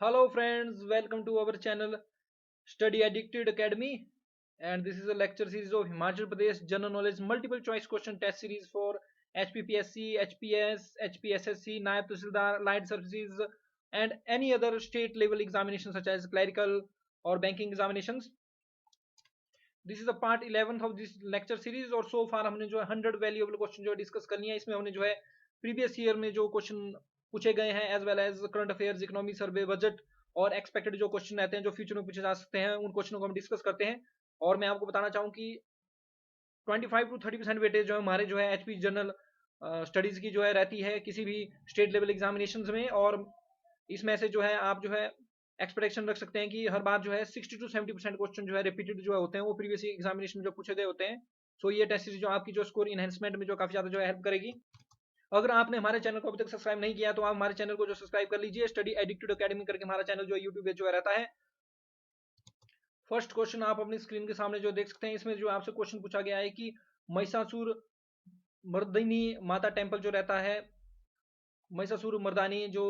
Hello friends, welcome to our channel Study Addicted Academy, and this is a lecture series of Himachal Pradesh General Knowledge Multiple Choice Question Test Series for HPPSC, HPS, HPSSC, Naib Tahsildar, Allied Services and any other state level examinations such as clerical or banking examinations. This is the part 11th of this lecture series और सो फार हमने जो है 100 valuable question जो है discuss करनी है। इसमें हमने जो है प्रीवियस ईयर में जो क्वेश्चन पूछे गए हैं as well as current affairs, economy survey, budget और एक्सपेक्टेड जो क्वेश्चन रहते हैं जो फ्यूचर में पूछे जा सकते हैं उन क्वेश्चनों को हम डिस्कस करते हैं। और मैं आपको बताना चाहूँ कि 25 to 30% वेटेज जो है हमारे जो है एचपी जनरल स्टडीज की जो है रहती है किसी भी स्टेट लेवल एग्जामिनेशन में। और इसमें से जो है आप जो है एक्सपेक्टेशन रख सकते हैं कि हर बार जो है 60 to 70% क्वेश्चन जो है रिपीटेड जो होते हैं वो प्रीवियस एग्जामिनेशन में जो पूछे गए होते हैं। सो ये टेस्ट सीरीज जो आपकी जो स्कोर इनहेंसमेंट में जो काफी ज्यादा जो है हेल्प करेगी। अगर आपने हमारे चैनल को अभी तक सब्सक्राइब नहीं किया तो आप हमारे चैनल को जो सब्सक्राइब कर लीजिए। स्टडी एडिक्टेड अकेडमी करके हमारा चैनल जो है यूट्यूब पे जो है रहता है। फर्स्ट क्वेश्चन आप अपनी स्क्रीन के सामने जो देख सकते हैं, इसमें जो आपसे क्वेश्चन पूछा गया है कि महिषासुर मर्दिनी माता टेम्पल जो रहता है, महिषासुर मर्दानी जो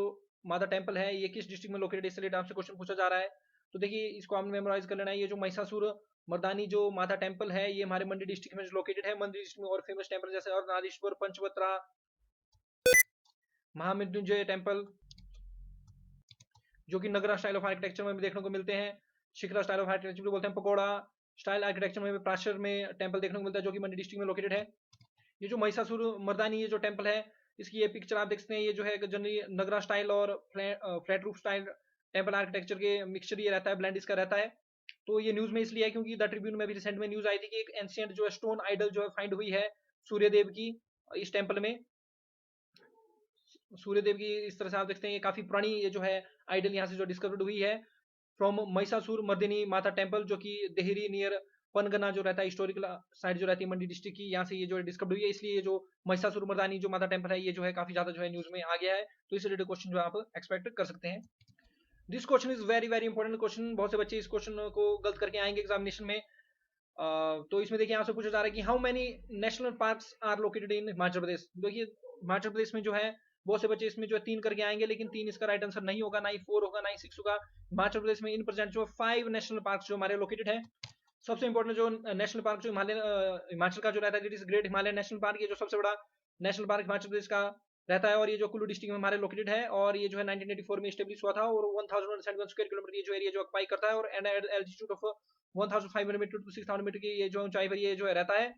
माता टेम्पल है ये किस डिस्ट्रिक्ट में लोकेटेड, इससे रिलेटेड आपसे क्वेश्चन पूछा जा रहा है। तो देखिए इसको आपने मेमोराइज कर लेना है। ये जो महिषासुर मर्दानी जो माता टेम्पल है ये हमारे मंडी डिस्ट्रिक्ट में लोकेटेड है। मंडी डिस्ट्रिक्ट में और फेमस टेम्पल जैसे अर्धनारीश्वर, पंचवत्रा, महामृत्युंजय टेम्पल जो कि नगरा स्टाइल ऑफ आर्किटेक्चर में भी देखने को मिलते हैं। शिखरा स्टाइल ऑफ आर्किटेक्चर भी बोलते हैं। पकोड़ा स्टाइल आर्किटेक्चर में भी प्राशर में टेम्पल देखने को मिलता है जो कि मंडी डिस्ट्रिक्ट में लोकेटेड है। ये जो महिषासुर मर्दानी ये जो टेम्पल है इसकी ये पिक्चर आप देख सकते हैं। ये जो है जनरली नगरा स्टाइल और flat roof style temple architecture के मिक्सचर ये रहता है, ब्लेंड इसका रहता है। तो ये न्यूज में इसलिए है क्योंकि द ट्रिब्यून में भी रिसेंट में न्यूज आई थी कि एक एंशिएंट जो है स्टोन आइडल जो है फाइंड हुई है सूर्यदेव की इस टेम्पल में। सूर्यदेव की इस तरह से आप देखते हैं ये काफी पुरानी ये जो है आइडल यहाँ से जो डिस्कवर्ड हुई है फ्रॉम महिषासुर मर्दिनी माता टेम्पल जो कि देहरी नियर पनगना जो रहता है हिस्टोरिकल साइट जो रहती है मंडी डिस्ट्रिक्ट की, यहाँ से ये जो डिस्कवर्ड हुई है। इसलिए ये जो महिषासुर मर्दानी जो माता टेम्पल है ये जो है काफी ज्यादा जो है न्यूज में आ गया है। तो इस रिलेटेड क्वेश्चन जो आप एक्सपेक्ट कर सकते हैं। This question is very very important question. बहुत से बच्चे इस क्वेश्चन को गलत करके आएंगे एग्जामिनेशन में। तो इसमें देखिए आपसे पूछा जा रहा है कि how many national parks are located in Himachal Pradesh. देखिए हिमाचल प्रदेश में जो है बहुत से बच्चे इसमें जो है 3 करके आएंगे, लेकिन 3 इसका राइट आंसर नहीं होगा, ना ही 4 होगा, ना ही 6 होगा। हिमाचल प्रदेश में इन प्रेजेंट जो 5 नेशनल पार्क जो हमारे लोकेटेड है। सबसे इंपॉर्टेंट जो नेशनल पार्क जो हिमाचल का जो रहता है, it is great Himalayan national park. ये जो सबसे बड़ा नेशनल पार्क हिमाचल प्रदेश का रहता है और ये जो कुल्लू डिस्ट्रिक्ट में हमारे लोकेटेड है। और ये जो है 1984 में स्टेब्लिश हुआ था और 1071 स्क्वायर किलोमीटर ये जो एरिया जो ऑक्यूपाई करता है और and altitude of 1500 metre to 6000 metre की ये जो ऊंचाई पर ये जो है रहता है।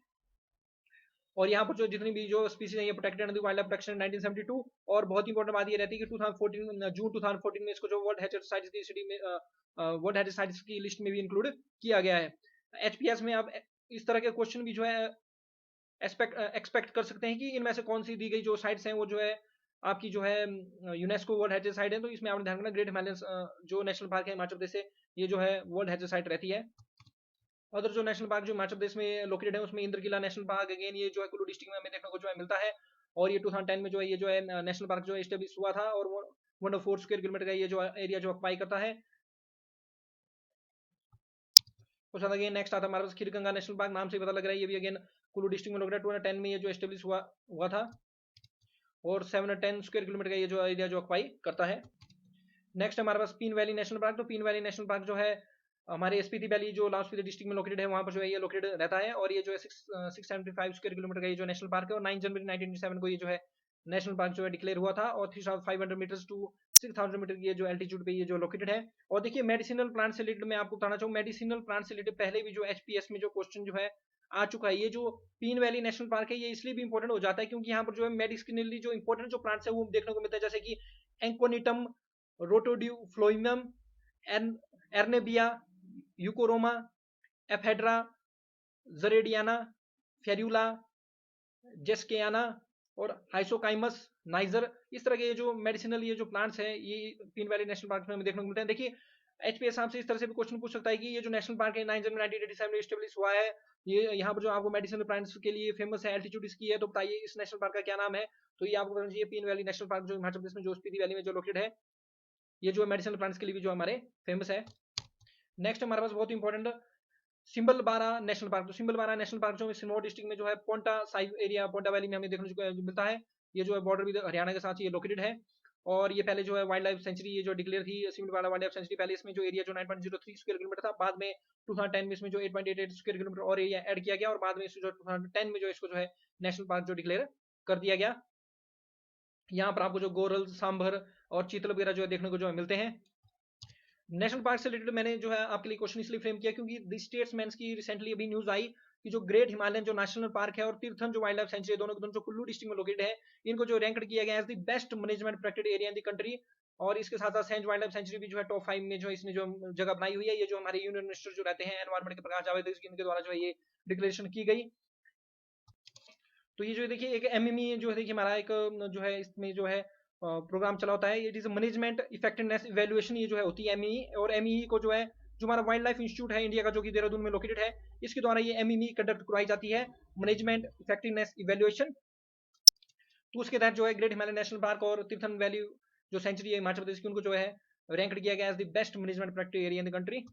और यहाँ पर जो जितनी भी जो स्पीसीज है ये protected under wild life protection 1972। और बहुत इंपॉर्टेंट बात ये रहती है कि 2014 जून 2014 में इसको जो वर्ल्ड हेरिटेज साइट्स की सिटी में वर्ल्ड हेरिटेज साइट्स की लिस्ट में भी इंक्लूड किया गया है। एचपीएस में आप इस तरह के क्वेश्चन भी जो है एक्सपेक्ट कर सकते हैं कि इनमें से कौन सी दी गई जो साइट्स हैं वो जो है आपकी जो है यूनेस्को वर्ल्ड हेरिटेज साइट है। तो इसमें आपने ध्यान रखना ग्रेट हिमालयन जो नेशनल पार्क है हिमाचल प्रदेश से ये जो है वर्ल्ड हेरिटेज साइट रहती है। अदर जो नेशनल पार्क जो हिमाचल प्रदेश में लोकेटेड है उसमें इंद्रकिला नेशनल पार्क अगेन ये जो है कुल्लू डिस्ट्रिक्ट में हमें देखने को जो है मिलता है। और ये 2010 में जो है ये जो है नेशनल पार्क जो है स्टेब्लिश हुआ था और वो 104 स्क्वायर किलोमीटर का ये जो एरिया जो ऑक्युपाई करता है। उसके बाद अगेन नेक्स्ट आता है हमारे पास खीरगंगा नेशनल पार्क, नाम से पता लग रहा है ये भी अगेन कुल्लू डिस्ट्रिक्ट में लोकेटेड 2010 में ये जो एस्टेब्लिश हुआ था और 710 स्क्वायर किलोमीटर का ये जो एरिया जो ऑक्युपाई करता है। नेक्स्ट हमारे पास पीन वैली नेशनल पार्क। तो पीन वैली नेशनल पार्क जो है हमारे स्पीति वैली जो लाहौल स्पीति डिस्ट्रिक्ट में लोकेटेड है वहां पर जो है ये लोकेटेड रहता है। और ये जो है 675 स्क्वायर किलोमीटर का ये जो नेशनल पार्क है और 9 जनवरी 1987 को ये जो है नेशनल पार्क जो है डिक्लेयर हुआ था और 3500 मीटर टू 6000 मीटर की ये जो एल्टीट्यूड पे ये जो लोकेटेड है। और देखिए मेडिसिनल प्लांट से रिलेटेड मैं आपको बताना चाहूँ, मेडिसिनल प्लांट से रिलेटेड पहले भी जो एचपीएस में जो क्वेश्चन जो है आ चुका है। ये जो पीन वैली नेशनल पार्क है ये इसलिए भी इंपॉर्टेंट हो जाता है क्योंकि यहाँ पर जो है मेडिसिनली जो इंपॉर्टेंट जो प्लांट्स है वो देखने को मिलता है, जैसे कि एंकोनिटम, रोटोड्यूफ्लोइमम, एर्नेबिया, यूकोरोमा, एफेड्रा, जरेडियाना, फेरुला, जेस्केयाना और हाइसोकाइमस नाइजर। इस तरह के ये जो मेडिसिनल ये जो प्लांट्स हैं ये पीन वैली नेशनल पार्क में देखने को मिलते हैं। देखिए एचपीएस आपसे इस तरह से भी क्वेश्चन पूछ सकता है कि ये जो नेशनल पार्क है 9 जनवरी 1987 में स्टेब्लिश हुआ है, ये यहाँ पर जो आपको मेडिसिनल प्लांट्स के लिए फेमस है, एल्टीट्यूड इसकी है, तो बताइए इस नेशनल पार्क का क्या नाम है। तो ये आपको बताना चाहिए पीन वैली नेशनल पार्क जो हिमाचल प्रदेश में जो स्पीति वैली में जो लोकेटेड है, ये जो मेडिसिनल प्लांट्स के लिए भी जो हमारे फेमस है। नेक्स्ट हमारे पास बहुत इंपॉर्टेंट सिंबल बारा नेशनल पार्क। तो सिंबल बारा नेशनल पार्क जो सिरमौर डिस्ट्रिक्ट में जो है पोंटा साइब एरिया पोंटा वैली में हमें देखने को मिलता है। ये जो है बॉर्डर भी हरियाणा के साथ ये लोकेटेड है। और ये पहले जो है वाइल्ड लाइफ सेंचुरी ये जो डिक्लेयर थी सीमित वाला वाइल्ड लाइफ सेंचुरी, पहले इसमें जो एरिया जो 9.03 स्क्वायर किलोमीटर था, बाद में 2010 में इसमें जो 8.88 स्क्वायर किलोमीटर और एरिया ऐड किया गया, और बाद में जो 2010 में जो इसको जो है नेशनल पार्क जो डिक्लेयर कर दिया गया। यहाँ पर आपको जो गोरल, सांभर और चीतल वगैरह जो है देखने को जो है मिलते हैं। नेशनल पार्क से रिलेटेड मैंने जो है आपके लिए क्वेश्चन इसलिए फ्रेम किया क्योंकि द स्टेट्समैन की रिसेंटली अभी न्यूज आई कि जो ग्रेट हिमालयन जो नेशनल पार्क है और तीर्थन जो वाइल्ड लाइफ सेंचुरी दोनों दोनों जो कुल्लू डिस्ट्रिक्ट में लोकेटेड है, इनको जो रैंक्ड किया गया as the best management protected area in the country. और इसके साथ साथ सेंच वाइल्ड लाइफ सेंचुरी भी जो है टॉप 5 में जो इसने जो जगह बनाई हुई है। ये जो हमारे यूनियन मिनिस्टर जो रहते हैं एनवायरमेंट के प्रकाश जावड़ेकर, इनके द्वारा जो है ये डिक्लेरेशन की गई। तो ये जो देखिए एक एमएमई जो है देखिए हमारा एक जो है इसमें जो है प्रोग्राम चला होता है, it is management effectiveness evaluation, ये जो है होती है एमईई। और एमईई को जो है जो हमारा वाइल्ड लाइफ इंस्टीट्यूट है इंडिया का जो कि देहरादून में लोकेटेड है, इसके द्वारा ये एमईई कंडक्ट करवाई जाती है, मैनेजमेंट इफेक्टिवनेस इवैल्यूएशन। तो उसके तहत जो है ग्रेट हिमालयन नेशनल पार्क और तीर्थन वैली जो सेंचुरी है हिमाचल प्रदेश की, उनको जो है रैंक किया गया as the best management protected area in the country.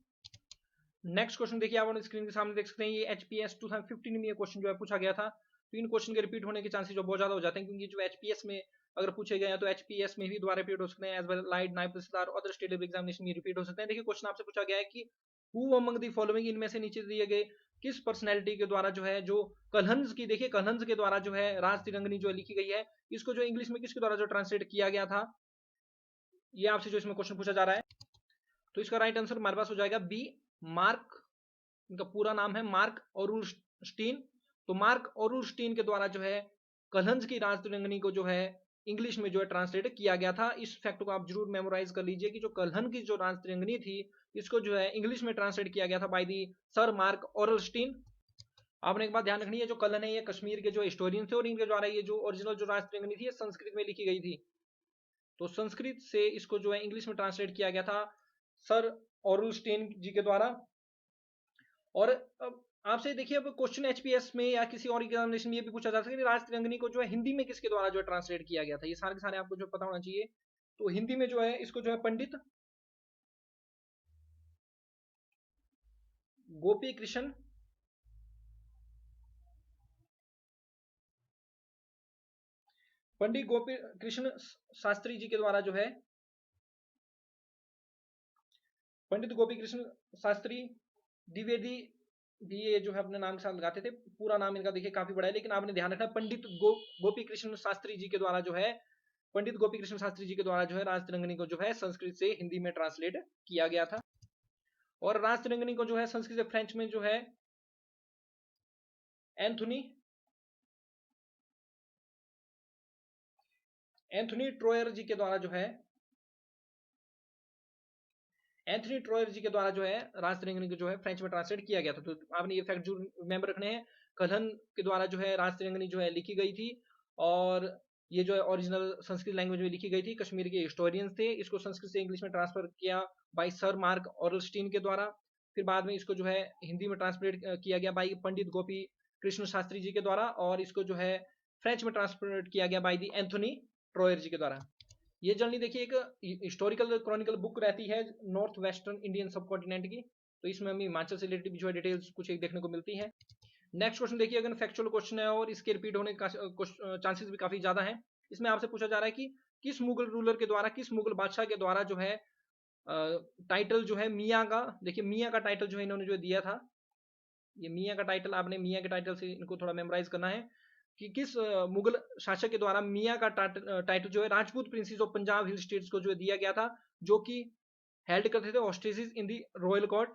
Next question देखिए आप स्क्रीन के सामने देख सकते हैं, ये एचपीएस 2015 में ये क्वेश्चन जो है पूछा गया था। तो इन क्वेश्चन के रिपीट होने के चांसेस जो बहुत ज्यादा हो जाते हैं, क्योंकि जो एचपीएस में अगर पूछे गए हैं तो एचपीएस में भी दोबारा रिपीट हो सकते हैं, एज वेल लाइट नाइब तहसीलदार और अदर स्टेट लेवल एग्जामिनेशन में रिपीट हो सकते हैं। देखिए क्वेश्चन आपसे पूछा गया है कि हु अमंग द फॉलोइंग, इनमें से नीचे दिए गए किस पर्सनैलिटी के द्वारा जो है जो कलहंस की, देखिए कलहंस के द्वारा जो है राज तिरंगनी जो लिखी गई है, इसको जो इंग्लिश में किसके द्वारा जो ट्रांसलेट किया गया था, ये आपसे जो इसमें क्वेश्चन पूछा जा रहा है। तो इसका राइट आंसर हमारे पास हो जाएगा बी, मार्क। इनका पूरा नाम है मार्क ओरुलस्टीन। तो मार्क ओरुलस्टीन के द्वारा जो है कलहंस की राज तिरंगनी को जो है इंग्लिश में जो है ट्रांसलेट किया गया था। इस फैक्ट को आप जरूर मेमोराइज कर लीजिए कि जो कलहन की जो राज तिरंगनी थी, इसको जो है इंग्लिश में ट्रांसलेट किया गया था बाय दी सर मार्क ओरुलस्टीन। आपने एक बात ध्यान रखनी है, जो कलहन है ये कश्मीर के जो हिस्टोरियन थे और इनके द्वारा ये जो ओरिजिनल जो राज तिरंगनी थी ये संस्कृत में लिखी गई थी। तो संस्कृत से इसको जो है इंग्लिश में ट्रांसलेट किया गया था सर ओरुलस्टीन जी के द्वारा। और आपसे देखिए अब क्वेश्चन एचपीएस में या किसी और एग्जामिनेशन में ये भी पूछा जा सकता है कि राज तिरंगनी को जो है हिंदी में किसके द्वारा जो है ट्रांसलेट किया गया था, ये सारे के सारे आपको जो पता होना चाहिए। तो हिंदी में जो है इसको जो है पंडित गोपी कृष्ण शास्त्री जी के द्वारा जो है, पंडित गोपी कृष्ण शास्त्री द्विवेदी भी ये जो है अपने नाम के साथ लगाते थे। पूरा नाम इनका देखिए काफी बड़ा है, लेकिन आपने ध्यान रखना पंडित गोपी कृष्ण शास्त्री जी के द्वारा जो है, पंडित गोपी कृष्ण शास्त्री जी के द्वारा जो है राज तिरंगनी को जो है संस्कृत से हिंदी में ट्रांसलेट किया गया था। और राज तिरंगनी को जो है संस्कृत से फ्रेंच में जो है एंथोनी ट्रोयर जी के द्वारा जो है, एंथनी ट्रोयर जी के द्वारा जो है राज तिरंगनी को जो है फ्रेंच में ट्रांसलेट किया गया था। तो आपने ये फैक्ट जो रिमेंबर रखने हैं, कलहन के द्वारा जो है राज तिरंगनी जो है लिखी गई थी, और ये जो है ओरिजिनल संस्कृत लैंग्वेज में लिखी गई थी। कश्मीर के हिस्टोरियंस थे, इसको संस्कृत से इंग्लिश में ट्रांसफर किया बाय सर मार्क ओरलस्टीन के द्वारा। फिर बाद में इसको जो है हिंदी में ट्रांसलेट किया गया बाय पंडित गोपी कृष्ण शास्त्री जी के द्वारा, और इसको जो है फ्रेंच में ट्रांसलेट किया गया बाय दी एंथोनी ट्रोयर जी के द्वारा। ये जर्नी देखिए एक हिस्टोरिकल क्रॉनिकल बुक रहती है नॉर्थ वेस्टर्न इंडियन सब कॉन्टिनेंट की, तो इसमें हमें हिमाचल से रिलेटेड जो है डिटेल्स कुछ एक देखने को मिलती है। नेक्स्ट क्वेश्चन देखिए, अगर फैक्चुअल क्वेश्चन है और इसके रिपीट होने का चांसेस भी काफी ज्यादा है। इसमें आपसे पूछा जा रहा है कि किस मुगल रूलर के द्वारा, किस मुगल बादशाह के द्वारा जो है टाइटल जो है मियाँ का, देखिए मियाँ का टाइटल जो है इन्होंने जो दिया था, ये मियाँ का टाइटल, आपने मियाँ के टाइटल से इनको थोड़ा मेमोराइज करना है कि किस मुगल शासक के द्वारा मियाँ का टाइटल जो है Rajput princess of Punjab hill states को जो है दिया गया था, जो कि हेल्ड करते थे हॉस्टेजेस इन दी रॉयल कोर्ट।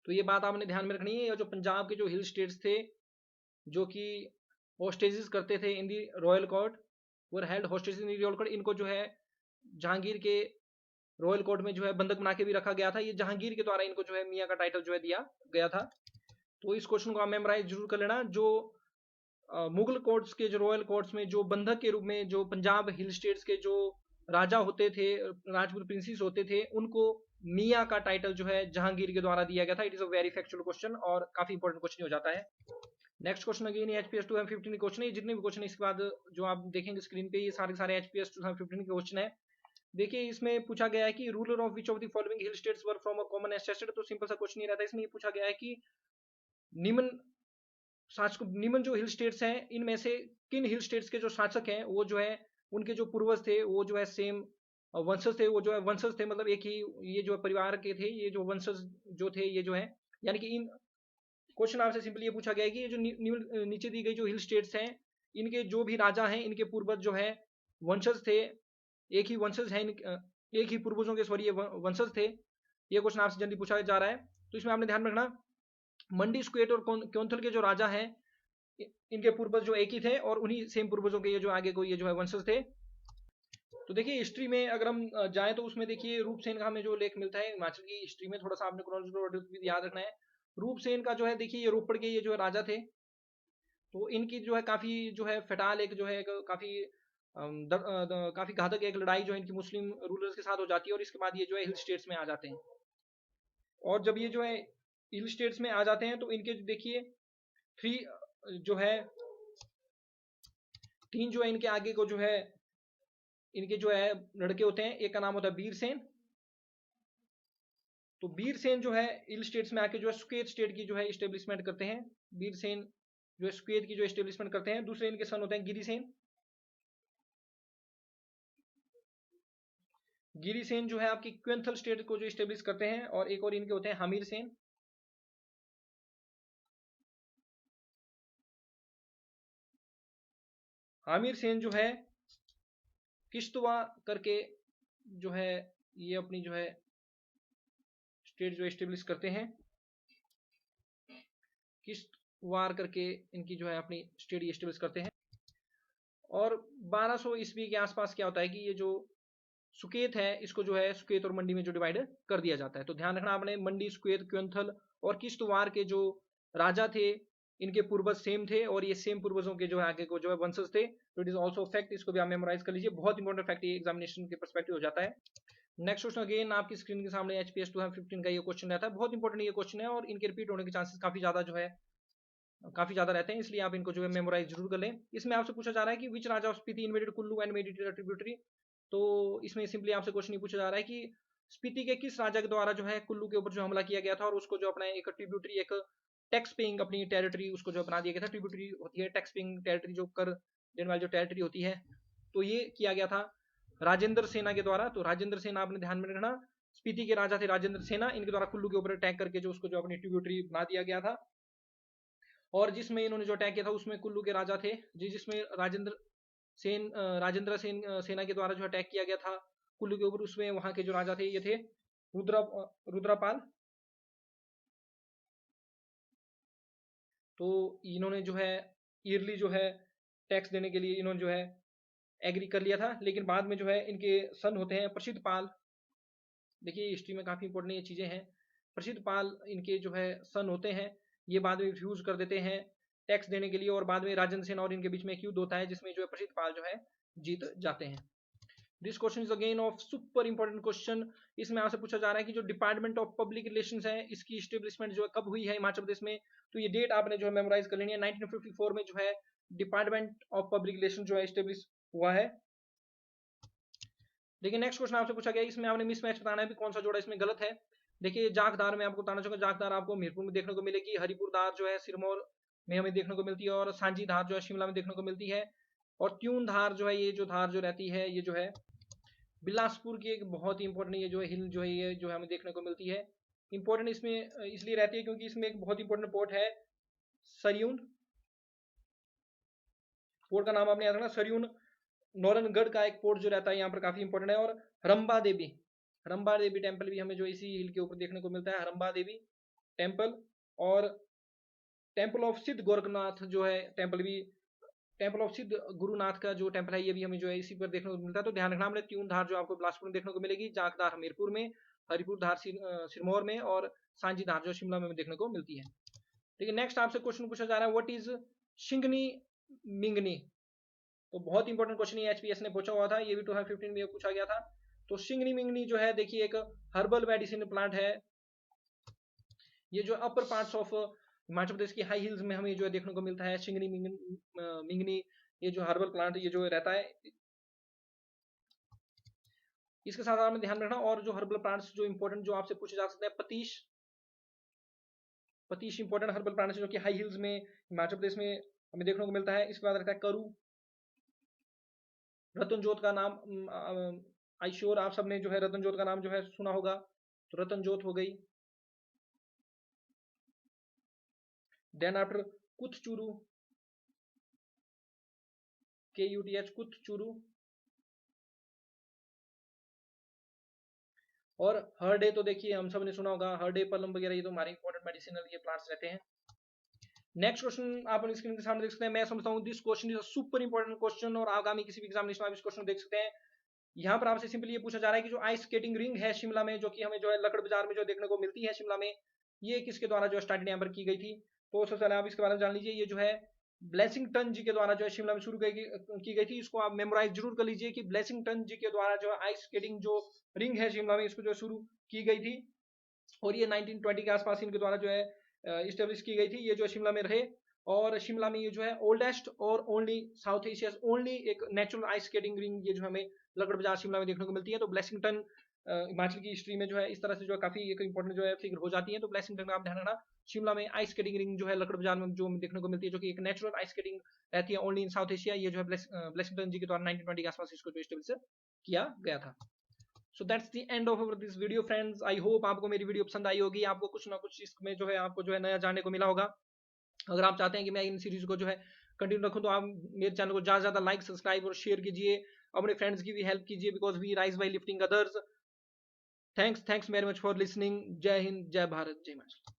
तो ये बात आपने ध्यान में रखनी है, जो पंजाब के जो हिल स्टेट्स थे जो कि हॉस्टेजेस करते थे इन दी रॉयल कोर्ट, वो हेल्ड हॉस्टेजेस इन दी रॉयल कोर्ट, इनको जो है जहांगीर के रॉयल कोर्ट में जो है बंधक बना के भी रखा गया था। ये जहांगीर के द्वारा इनको जो है मियाँ का टाइटल जो है दिया गया था। तो इस क्वेश्चन को आप मेमोराइज जरूर कर लेना। जो मुगल कोर्ट्स के जो रॉयल कोर्ट्स में जो बंधक के रूप में जो पंजाब हिल स्टेट्स के जो राजा होते थे, राजपूत प्रिंसेस होते थे, उनको मियाँ का टाइटल जो है जहांगीर के द्वारा दिया गया था। It is a very factual question और काफी इंपॉर्टेंट क्वेश्चन हो जाता है। Next question again HPS 2015 question है। जितने भी क्वेश्चन इसके बाद जो आप देखेंगे स्क्रीन पे, ये सारे सारे एचपीएस 2015 के क्वेश्चन है। देखिए इसमें पूछा गया है कि ruler of which of the following hill states were from a common ancestor. तो सिंपल सा क्वेश्चन नहीं रहता, इसमें ये पूछा गया है कि निम्न शासक, निम्न जो हिल स्टेट्स हैं, इनमें से किन हिल स्टेट्स के जो शासक हैं वो जो है उनके जो पूर्वज थे वो जो है सेम वंशज थे, वो जो है वंशज थे, मतलब एक ही ये जो परिवार के थे, ये जो वंशज जो थे ये जो है, यानी कि इन क्वेश्चन आपसे सिंपली ये पूछा गया है कि ये जो नीचे दी गई जो हिल स्टेट्स हैं, इनके जो भी राजा हैं, इनके पूर्वज जो है वंशज थे, एक ही वंशज है, एक ही पूर्वजों के सॉरी ये वंशज थे। ये क्वेश्चन आपसे जल्दी पूछा जा रहा है, तो इसमें आपने ध्यान रखना मंडी, स्क्वेट और क्योंथल के जो राजा हैं, इनके पूर्वज जो एक ही थे और उन्हीं सेम पूर्वजों के ये जो आगे को ये जो है वंशज थे। तो देखिए हिस्ट्री में अगर हम जाएं तो उसमें देखिए रूपसेन का हमें जो लेख मिलता है हिमाचल की हिस्ट्री में, थोड़ा सा आपने क्रोनोलॉजिकल ऑर्डर भी याद रखना है। रूपसेन का जो है देखिए ये रोपड़ के ये जो राजा थे, तो इनकी जो है काफी जो है फटाल एक जो है काफी काफी घातक एक लड़ाई जो है इनकी मुस्लिम रूलर्स के साथ हो जाती है, और इसके बाद ये जो है हिल स्टेट्स में आ जाते हैं। और जब ये जो है हिल स्टेट्स में आ जाते हैं तो इनके देखिए थ्री जो है तीन जो है इनके आगे को जो है इनके जो है लड़के होते हैं, एक का नाम होता है वीरसेन। तो वीरसेन जो है हिल स्टेट्स में आके जो है सुकेत स्टेट की जो है इस्टेब्लिशमेंट करते हैं। वीरसेन जो है सुकेत की जो इस्टेब्लिशमेंट करते हैं। दूसरे इनके सन होते हैं गिरिसेन। गिरिसेन जो है आपकी क्वेंथल स्टेट को जो इस्टेब्लिश करते हैं, और एक और इनके होते हैं हमीर सेन। हामिर सेन जो है किश्तवा करके जो है ये अपनी जो है स्टेट जो इस्टेब्लिश करते हैं, किश्तवार करके इनकी जो है अपनी स्टेट इस्टेब्लिश करते हैं। और 1200 ईस्वी के आसपास क्या होता है कि ये जो सुकेत है इसको जो है सुकेत और मंडी में जो डिवाइड कर दिया जाता है। तो ध्यान रखना आपने, मंडी, सुकेत, क्योंथल और किश्तवार के जो राजा थे इनके पूर्वज सेम थे, और ये सेम पूर्वजों के जो है आगे को जो है वंशज थे। तो इट इज ऑल्सो फैक्ट, इसको भी आप मेमोराइज कर लीजिए, बहुत इंपॉर्टेंट फैक्ट ये एग्जामिनेशन के परस्पेक्टिव हो जाता है। नेक्स्ट क्वेश्चन अगेन आपकी स्क्रीन के सामने एचपीएस 2015 का ये क्वेश्चन रहता है, बहुत इंपॉर्टेंट ये क्वेश्चन है, और इनके रिपीट होने के चांसेस काफी ज्यादा रहते हैं, इसलिए आप इनको जो है मेमोराइज जरूर कर लें। इसमें आपसे पूछा जा रहा है कि which raja of Spiti invaded Kullu and made it a tributary. तो इसमें सिंपली आपसे क्वेश्चन ये पूछा जा रहा है कि स्पीति के किस राजा के द्वारा जो है कुल्लू के ऊपर जो हमला किया गया था, और उसको जो अपना एक ट्रिब्यूटरी, एक टैक्स पेइंग अपनी टेरिटरी उसको जो बना दिया गया था। ट्रिब्यूटरी होती है टैक्स पेइंग टेरिटरी, जो कर देने वाली जो टेरिटरी होती है। तो ये किया गया था राजेंद्र सेना के द्वारा। तो राजेंद्र सेना आपने ध्यान में रखना, स्पीति के राजा थे राजेंद्र सेना, इनके द्वारा कुल्लू के ऊपर अटैक करके जो उसको जो अपनी ट्रिब्यूटरी बना दिया गया था। और जिसमें इन्होंने जो अटैक किया था उसमें कुल्लू के राजा थे, जिसमें राजेंद्र सेन सेना के द्वारा जो अटैक किया गया था कुल्लू के ऊपर, उसमें वहां के जो राजा थे ये थे रुद्रापाल। तो इन्होंने जो है ईयरली जो है टैक्स देने के लिए इन्होंने जो है एग्री कर लिया था, लेकिन बाद में जो है इनके सन होते हैं प्रसिद्ध पाल। देखिए हिस्ट्री में काफी इंपॉर्टेंट ये चीजें हैं। प्रसिद्ध पाल इनके जो है सन होते हैं, ये बाद में रिफ्यूज कर देते हैं टैक्स देने के लिए, और बाद में राजेंद्र सेन और इनके बीच में एक युद्ध होता है जिसमें जो है प्रसिद्ध पाल जो है जीत जाते हैं। This question is again of super important question. इसमें आपसे पूछा जा रहा है कि जो डिपार्टमेंट ऑफ पब्लिक रिलेशंस है इसकी स्टेब्लिशमेंट जो है कब हुई है हिमाचल प्रदेश में। तो ये डेट आपने जो है मेमोराइज कर लेनी है। 1954 में जो है डिपार्टमेंट ऑफ पब्लिक रिलेशन जो है स्टेब्लिश हुआ है। देखिए नेक्स्ट क्वेश्चन आपसे पूछा गया, इसमें आपने मिसमैच बताना है भी कौन सा जोड़ा इसमें गलत है। देखिए जाखदार में आपको बताना चाहूंगा, जाखदार आपको मीरपुर में देखने को मिलेगी, हरिपुर धार जो है सिरमौर में हमें देखने को मिलती है, और सांझी धार जो है शिमला में देखने को मिलती है। और त्यून धार जो है ये जो धार जो रहती है ये जो है बिलासपुर की एक बहुत ही इंपॉर्टेंट ये जो है हिल जो है ये जो हमें देखने को मिलती है। इंपॉर्टेंट इसमें इसलिए रहती है क्योंकि इसमें एक बहुत इंपॉर्टेंट पोर्ट है सरयून। पोर्ट का नाम आपने याद रखना सरयून। नौरनगढ़ का एक पोर्ट जो रहता है यहाँ पर काफी इंपॉर्टेंट है। और रंबा देवी टेम्पल भी हमें जो इसी हिल के ऊपर देखने को मिलता है, रंबा देवी टेम्पल। और टेम्पल ऑफ सिद्ध गोरखनाथ जो है टेम्पल भी, टेम्पल ऑफ सिद्ध गुरुनाथ का जो टेम्पल है ये भी हमें जो है इसी पर देखने को मिलता है। तो ध्यान रखना हमने त्यून धार जो आपको बिलासपुर में देखने को मिलेगी, जाखदार हमीरपुर में, हरिपुर धार सिरमौर में, और सांझी धार जो शिमला में देखने को मिलती है। ठीक है, नेक्स्ट आपसे क्वेश्चन पूछा जा रहा है व्हाट इज शिंगनी मिंगनी। तो बहुत इंपॉर्टेंट क्वेश्चन ये एचपीएस ने पूछा हुआ था, ये भी 2015 में पूछा गया था। तो शिंगनी मिंगनी जो है देखिए एक हर्बल मेडिसिन प्लांट है। ये जो अपर पार्ट्स ऑफ हिमाचल प्रदेश की हाई हिल्स में हमें जो है देखने को मिलता है शिंगनी मिंगनी। ये जो हर्बल प्लांट ये जो रहता है, इसके साथ आपने ध्यान रखना। और जो हर्बल प्लांट्स जो इंपॉर्टेंट जो आपसे पूछे जा सकते हैं, पतीश इंपॉर्टेंट हर्बल प्लांट्स जो कि हाई हिल्स में हिमाचल प्रदेश में हमें देखने को मिलता है। इसके बाद रहता है करू। रतन जोत का नाम आई श्योर आप सबने जो है रतन जोत का नाम जो है सुना होगा, तो रतन जोत हो गई। देन आफ्टर कुथचुरू, KUTH, कुथचुरू। और हरडे तो देखिए हम सब ने सुना होगा, हरडे पलम वगैरह ये तो हमारे इंपॉर्टेंट मेडिसिनल ये प्लांट्स रहते हैं। नेक्स्ट क्वेश्चन आप स्क्रीन के सामने देख सकते हैं। मैं समझता हूँ this question is a super important question, और आगामी किसी भी एग्जामिनेशन में आप इस क्वेश्चन देख सकते हैं। यहाँ पर आपसे सिंपली ये पूछा जा रहा है कि जो आइस स्केटिंग रिंग है शिमला में, जो कि हमें जो है लकड़ बाजार में जो देखने को मिलती है शिमला में, ये किसके द्वारा जो स्टार्टेड यहाँ पर की गई थी। तो सबसे पहले आप इसके बारे में जान लीजिए। ये जो है ब्लेसिंगटन जी के द्वारा जो है शिमला में शुरू की गई थी। इसको आप मेमोराइज जरूर कर लीजिए कि ब्लेसिंगटन जी के द्वारा जो आइस स्केटिंग जो रिंग है शिमला में, इसको जो शुरू की गई थी। और ये 1920 के आसपास इनके द्वारा जो है इस्टेब्लिश की गई थी। ये जो शिमला में रहे, और शिमला में ये जो है ओल्डेस्ट और ओनली साउथ एशिया ओनली एक नेचुरल आइस स्केटिंग रिंग ये जो हमें लकड़ बाजार शिमला में देखने को मिलती है। तो ब्लेसिंगटन हिमाचल की हिस्ट्री में जो है इस तरह से जो है काफी एक इंपॉर्टेंट जो है फिगर हो जाती है। तो ब्लेसिंगटन का आप ध्यान रखना, शिमला में आइस स्केटिंग रिंग जो है लकड़ बाजार में जो देखने को मिलती है, जो कि एक नेचुरल आइस स्केटिंग रहती है ओनली इन साउथ एशिया। ये जो है ब्लेसिंगटन जी के द्वारा 1920 के आसपास इसको जो स्टेब्लिश किया गया था। So that's the end of this video friends. I hope आपको मेरी वीडियो पसंद आई होगी, आपको कुछ ना कुछ इसमें जो है आपको जो है नया जानने को मिला होगा। अगर आप चाहते हैं कि मैं इन सीरीज को जो है कंटिन्यू रखूं, तो आप मेरे चैनल को ज़्यादा से ज़्यादा लाइक, सब्सक्राइब और शेयर कीजिए। अपने फ्रेंड्स की भी हेल्प कीजिए, because we rise by lifting others. Thanks very much for listening. जय हिंद, जय भारत, जय हिमाचल।